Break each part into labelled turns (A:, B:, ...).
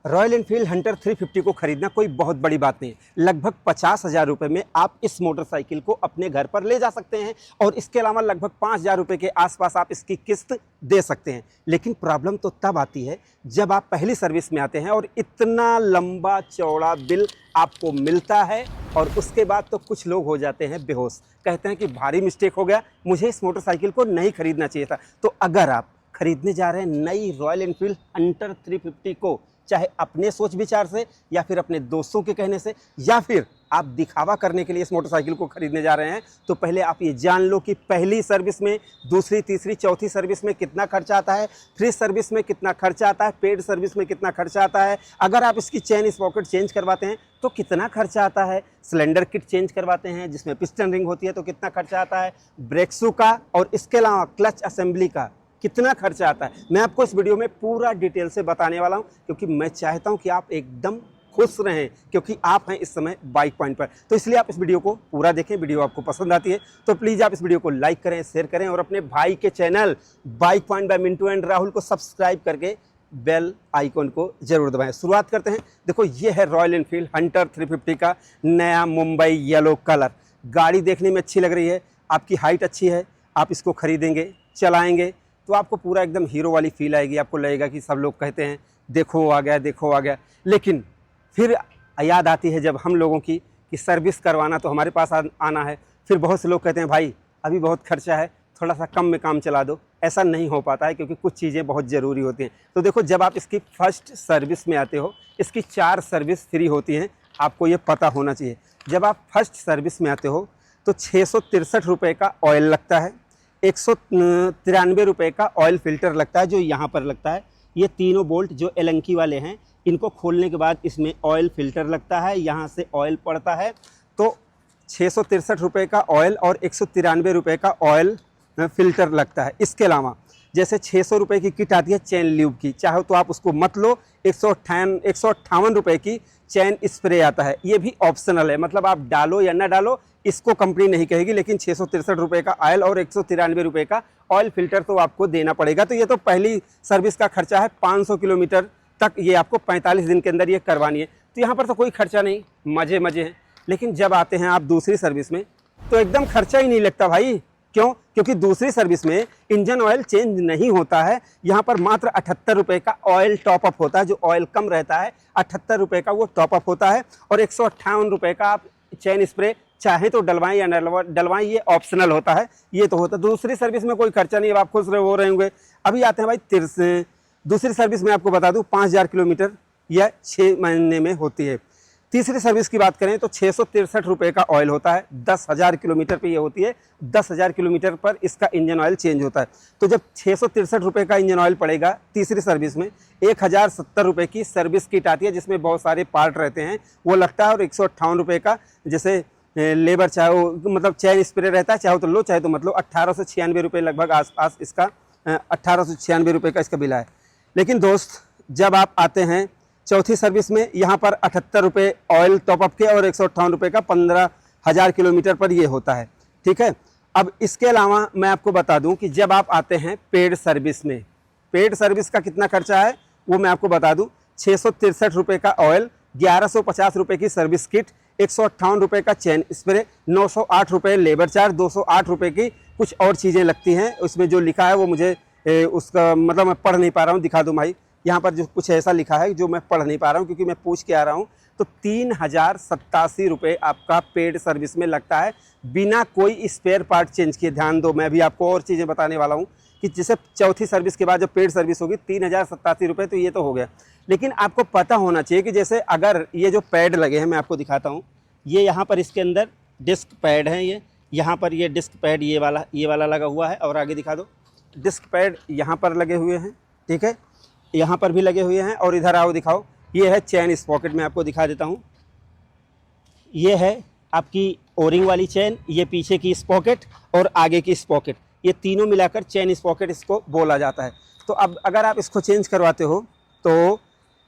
A: Royal Enfield Hunter 350 को खरीदना कोई बहुत बड़ी बात नहीं है। लगभग 50,000 रुपये में आप इस मोटरसाइकिल को अपने घर पर ले जा सकते हैं और इसके अलावा लगभग 5,000 रुपये के आसपास आप इसकी किस्त दे सकते हैं। लेकिन प्रॉब्लम तो तब आती है जब आप पहली सर्विस में आते हैं और इतना लंबा चौड़ा बिल आपको मिलता है और उसके बाद तो कुछ लोग हो जाते हैं बेहोश, कहते हैं कि भारी मिस्टेक हो गया, मुझे इस मोटरसाइकिल को नहीं खरीदना चाहिए था। तो अगर आप खरीदने जा रहे हैं नई रॉयल एनफील्ड हंटर 350 को, चाहे अपने सोच विचार से या फिर अपने दोस्तों के कहने से या फिर आप दिखावा करने के लिए इस मोटरसाइकिल को खरीदने जा रहे हैं, तो पहले आप ये जान लो कि पहली सर्विस में, दूसरी, तीसरी, चौथी सर्विस में कितना खर्चा आता है, फ्री सर्विस में कितना खर्चा आता है, पेड सर्विस में कितना खर्चा आता है, अगर आप इसकी चेन स्पॉकेट चेंज करवाते हैं तो कितना खर्चा आता है, सिलेंडर किट चेंज करवाते हैं जिसमें पिस्टन रिंग होती है तो कितना खर्चा आता है, ब्रेक शू का और इसके अलावा क्लच असेंबली का कितना खर्चा आता है। मैं आपको इस वीडियो में पूरा डिटेल से बताने वाला हूं, क्योंकि मैं चाहता हूं कि आप एकदम खुश रहें, क्योंकि आप हैं इस समय बाइक पॉइंट पर। तो इसलिए आप इस वीडियो को पूरा देखें। वीडियो आपको पसंद आती है तो प्लीज़ आप इस वीडियो को लाइक करें, शेयर करें और अपने भाई के channel bike point by Mintu and Rahul को सब्सक्राइब करके बेल आइकॉन को जरूर दबाएं। शुरुआत करते हैं। देखो, ये है रॉयल एनफील्ड हंटर 350 का नया मुंबई येलो कलर। गाड़ी देखने में अच्छी लग रही है, आपकी हाइट अच्छी है, आप इसको खरीदेंगे, चलाएंगे तो आपको पूरा एकदम हीरो वाली फील आएगी। आपको लगेगा कि सब लोग कहते हैं देखो आ गया, देखो आ गया, लेकिन फिर याद आती है जब हम लोगों की कि सर्विस करवाना तो हमारे पास आना है। फिर बहुत से लोग कहते हैं भाई अभी बहुत खर्चा है, थोड़ा सा कम में काम चला दो। ऐसा नहीं हो पाता है क्योंकि कुछ चीज़ें बहुत ज़रूरी होती हैं। तो देखो, जब आप इसकी फर्स्ट सर्विस में आते हो, इसकी 4 सर्विस फ्री होती हैं, आपको ये पता होना चाहिए। जब आप फर्स्ट सर्विस में आते हो तो 663 रुपये का ऑयल लगता है, 193 रुपये का ऑयल फ़िल्टर लगता है जो यहाँ पर लगता है। ये तीनों बोल्ट जो एलंकी वाले हैं, इनको खोलने के बाद इसमें ऑयल फ़िल्टर लगता है, यहाँ से ऑयल पड़ता है। तो 663 रुपये का ऑयल और 193 रुपये का ऑयल फ़िल्टर लगता है। इसके अलावा जैसे 600 रुपये की किट आती है चैन ल्यूब की, चाहे तो आप उसको मत लो। 158 रुपये की चैन स्प्रे आता है, ये भी ऑप्शनल है, मतलब आप डालो या ना डालो इसको कंपनी नहीं कहेगी। लेकिन 663 रुपये का ऑयल और 193 रुपये का ऑयल फ़िल्टर तो आपको देना पड़ेगा। तो ये तो पहली सर्विस का खर्चा है। 500 किलोमीटर तक ये आपको 45 दिन के अंदर ये करवानी है। तो यहाँ पर तो कोई खर्चा नहीं, मज़े मज़े हैं। लेकिन जब आते हैं आप दूसरी सर्विस में तो एकदम खर्चा ही नहीं लगता भाई। क्यों? क्योंकि दूसरी सर्विस में इंजन ऑयल चेंज नहीं होता है। यहाँ पर मात्र 78 रुपये का ऑयल टॉपअप होता है, जो ऑयल कम रहता है 78 रुपये का वो टॉपअप होता है। और 158 रुपये का आप चैन स्प्रे चाहे तो डलवाएं या न डलवाएं, ये ऑप्शनल होता है। ये तो होता है दूसरी सर्विस में, कोई खर्चा नहीं है, आप खुश हो रहे होंगे। अभी आते हैं भाई दूसरी सर्विस में, आपको बता दूं 5,000 किलोमीटर या 6 महीने में होती है। तीसरी सर्विस की बात करें तो 663 रुपये का ऑयल होता है, 10,000 किलोमीटर पे ये होती है। 10,000 किलोमीटर पर इसका इंजन ऑयल चेंज होता है। तो जब 663 रुपये का इंजन ऑयल पड़ेगा तीसरी सर्विस में, 1,070 रुपये की सर्विस किट आती है जिसमें बहुत सारे पार्ट रहते हैं, वो लगता है। और 158 रुपये का जैसे लेबर चाहे वो मतलब चैन स्प्रे रहता है, चाहे तो लो चाहे तो मत लो। 1896 रुपये लगभग आसपास इसका 1896 रुपये का इसका बिल है। लेकिन दोस्त, जब आप आते हैं चौथी सर्विस में, यहाँ पर 78 रुपये ऑयल टॉपअप के और 158 रुपये का 15,000 किलोमीटर पर ये होता है। ठीक है। अब इसके अलावा मैं आपको बता दूं कि जब आप आते हैं पेड सर्विस में, पेड सर्विस का कितना खर्चा है वो मैं आपको बता दूं। 663 रुपये का ऑयल, 1150 रुपये की सर्विस किट, 158 रुपये का चैन स्प्रे, 908 रुपये लेबर चार्ज, 208 रुपये की कुछ और चीज़ें लगती हैं। उसमें जो लिखा है वो मुझे उसका मतलब मैं पढ़ नहीं पा रहा हूँ, दिखा दूँ भाई। यहाँ पर जो कुछ ऐसा लिखा है जो मैं पढ़ नहीं पा रहा हूँ क्योंकि मैं पूछ के आ रहा हूँ। तो 3,087 रुपये आपका पेड सर्विस में लगता है, बिना कोई स्पेयर पार्ट चेंज किए। ध्यान दो, मैं भी आपको और चीज़ें बताने वाला हूँ कि जैसे चौथी सर्विस के बाद जब पेड सर्विस होगी 3,087 रुपये, तो ये तो हो गया। लेकिन आपको पता होना चाहिए कि जैसे अगर ये जो पैड लगे हैं, मैं आपको दिखाता हूँ, ये यहाँ पर इसके अंदर डिस्क पैड हैं, ये यहाँ पर ये डिस्क पैड ये वाला लगा हुआ है। और आगे दिखा दो, डिस्क पैड यहाँ पर लगे हुए हैं, ठीक है, यहाँ पर भी लगे हुए हैं। और इधर आओ दिखाओ, ये है चैन स्पॉकेट, मैं आपको दिखा देता हूँ। ये है आपकी ओरिंग वाली चैन, ये पीछे की स्पॉकेट और आगे की स्पॉकेट, ये तीनों मिलाकर चैन स्पॉकेट इसको बोला जाता है। तो अब अगर आप इसको चेंज करवाते हो तो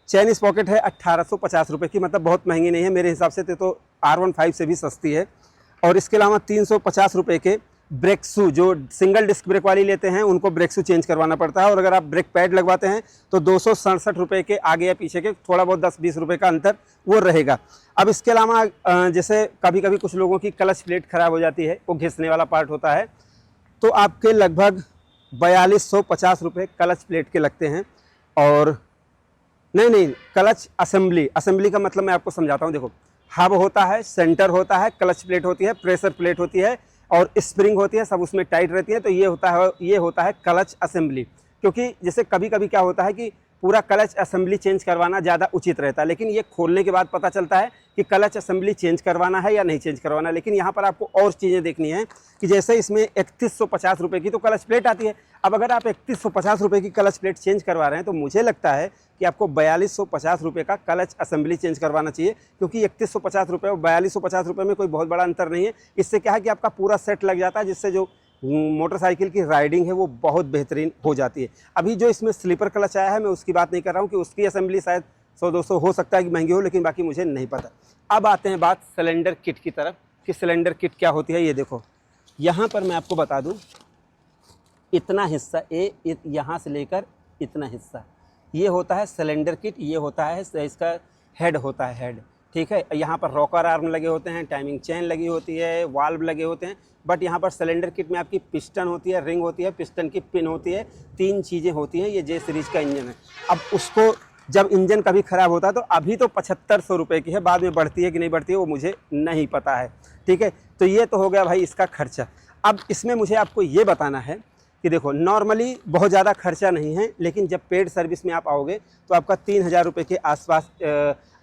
A: चैन स्पॉकेट है 1850 रुपये की, मतलब बहुत महंगी नहीं है मेरे हिसाब से, तो R15 से भी सस्ती है। और इसके अलावा 350 रुपये के ब्रेक शू जो सिंगल डिस्क ब्रेक वाली लेते हैं उनको ब्रेक शू चेंज करवाना पड़ता है, और अगर आप ब्रेक पैड लगवाते हैं तो 267 रुपये के आगे या पीछे के थोड़ा बहुत 10-20 रुपये का अंतर वो रहेगा। अब इसके अलावा जैसे कभी कभी कुछ लोगों की क्लच प्लेट ख़राब हो जाती है, वो घिसने वाला पार्ट होता है, तो आपके लगभग 4250 रुपये क्लच प्लेट के लगते हैं। और नहीं, क्लच असेंबली का मतलब मैं आपको समझाता हूँ। देखो, हब होता है, सेंटर होता है, क्लच प्लेट होती है, प्रेशर प्लेट होती है और स्प्रिंग होती है, सब उसमें टाइट रहती है। तो ये होता है क्लच असेंबली। क्योंकि जैसे कभी कभी क्या होता है कि पूरा क्लच असेंबली चेंज करवाना ज़्यादा उचित रहता है, लेकिन ये खोलने के बाद पता चलता है कि क्लच असेंबली चेंज करवाना है या नहीं चेंज करवाना। लेकिन यहाँ पर आपको और चीज़ें देखनी है कि जैसे इसमें 3150 रुपये की तो क्लच प्लेट आती है। अब अगर आप 3150 रुपये की क्लच प्लेट चेंज करवा रहे हैं तो मुझे लगता है कि आपको 4250 रुपये का क्लच असेंबली चेंज करवाना चाहिए, क्योंकि 3150 रुपये और 4250 रुपये में कोई बहुत बड़ा अंतर नहीं है। इससे क्या है कि आपका पूरा सेट लग जाता है, जिससे जो मोटरसाइकिल की राइडिंग है वो बहुत बेहतरीन हो जाती है। अभी जो इसमें स्लीपर क्लच आया है मैं उसकी बात नहीं कर रहा हूँ कि उसकी असेंबली शायद 100-200 हो सकता है कि महंगी हो, लेकिन बाकी मुझे नहीं पता। अब आते हैं बात सिलेंडर किट की तरफ कि सिलेंडर किट क्या होती है। ये देखो, यहाँ पर मैं आपको बता दूँ, इतना हिस्सा यहाँ से लेकर इतना हिस्सा ये होता है सिलेंडर किट। ये होता है इसका हेड होता है, हेड, ठीक है। यहाँ पर रॉकर आर्म लगे होते हैं, टाइमिंग चेन लगी होती है, वाल्व लगे होते हैं। बट यहाँ पर सिलेंडर किट में आपकी पिस्टन होती है, रिंग होती है, पिस्टन की पिन होती है, 3 चीज़ें होती हैं। ये जे सीरीज का इंजन है। अब उसको जब इंजन कभी ख़राब होता है तो अभी तो 7500 रुपये की है, बाद में बढ़ती है कि नहीं बढ़ती है वो मुझे नहीं पता है, ठीक है। तो ये तो हो गया भाई इसका खर्चा। अब इसमें मुझे आपको ये बताना है कि देखो, नॉर्मली बहुत ज़्यादा खर्चा नहीं है, लेकिन जब पेड सर्विस में आप आओगे तो आपका 3000 रुपये के आसपास,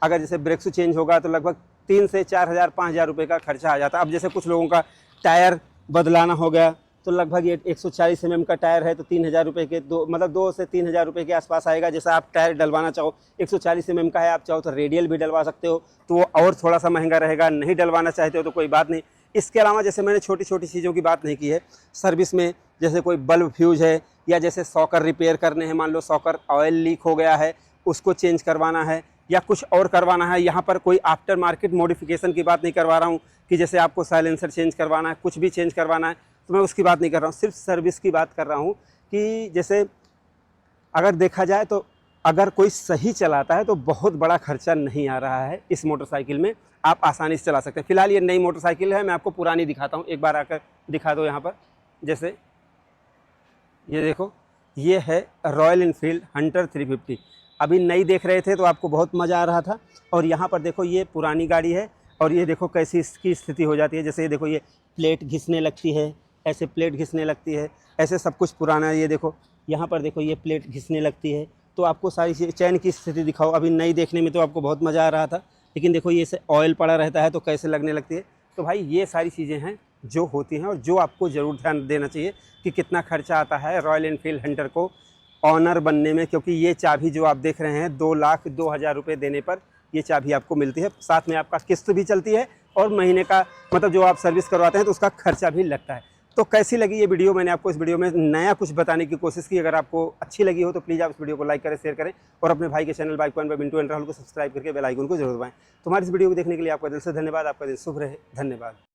A: अगर जैसे ब्रेक शू चेंज होगा तो लगभग 3 से 4000 5000 रुपये का खर्चा आ जाता है। अब जैसे कुछ लोगों का टायर बदलाना हो गया तो लगभग ये 140 mm का टायर है तो 3000 रुपये के 2 से 3000 रुपये के आसपास आएगा। जैसा आप टायर डलवाना चाहो, 140 mm का है, आप चाहो तो रेडियल भी डलवा सकते हो, तो वो और थोड़ा सा महंगा रहेगा। नहीं डलवाना चाहते हो तो कोई बात नहीं। इसके अलावा जैसे मैंने छोटी छोटी चीज़ों की बात नहीं की है सर्विस में, जैसे कोई बल्ब फ्यूज है या जैसे सॉकर रिपेयर करने हैं, मान लो सॉकर ऑयल लीक हो गया है उसको चेंज करवाना है या कुछ और करवाना है। यहाँ पर कोई आफ्टर मार्केट मॉडिफिकेशन की बात नहीं करवा रहा हूँ कि जैसे आपको साइलेंसर चेंज करवाना है, कुछ भी चेंज करवाना है, तो मैं उसकी बात नहीं कर रहा हूँ। सिर्फ सर्विस की बात कर रहा हूँ कि जैसे अगर देखा जाए तो अगर कोई सही चलाता है तो बहुत बड़ा खर्चा नहीं आ रहा है इस मोटरसाइकिल में, आप आसानी से चला सकते हैं। फिलहाल ये नई मोटरसाइकिल है, मैं आपको पुरानी दिखाता हूँ। एक बार आकर दिखा दो यहाँ पर। जैसे ये देखो, ये है रॉयल इनफील्ड हंटर 350। अभी नई देख रहे थे तो आपको बहुत मज़ा आ रहा था, और यहाँ पर देखो ये पुरानी गाड़ी है और ये देखो कैसी इसकी स्थिति हो जाती है। जैसे ये देखो, ये प्लेट घिसने लगती है, ऐसे प्लेट घिसने लगती है, ऐसे सब कुछ पुराना है। ये देखो यहाँ पर देखो, ये प्लेट घिसने लगती है। तो आपको सारी चैन की स्थिति दिखाओ। अभी नई देखने में तो आपको बहुत मज़ा आ रहा था, लेकिन देखो ये से ऑयल पड़ा रहता है तो कैसे लगने लगती है। तो भाई ये सारी चीज़ें हैं जो होती हैं और जो आपको ज़रूर ध्यान देना चाहिए कि कितना खर्चा आता है रॉयल एनफील्ड हंटर को ऑनर बनने में। क्योंकि ये चाबी जो आप देख रहे हैं 2,02,000 रुपये देने पर ये चाबी आपको मिलती है। साथ में आपका किस्त भी चलती है और महीने का मतलब जो आप सर्विस करवाते हैं तो उसका खर्चा भी लगता है। तो कैसी लगी ये वीडियो? मैंने आपको इस वीडियो में नया कुछ बताने की कोशिश की। अगर आपको अच्छी लगी हो तो प्लीज़ आप इस वीडियो को लाइक करें, शेयर करें और अपने भाई के channel bike point by Mintu and Rahul को सब्सक्राइब करके बेल आइकन को जरूर दबाएं। तो हमारी इस वीडियो को देखने के लिए आपका दिल से धन्यवाद। आपका दिन शुभ रहे। धन्यवाद।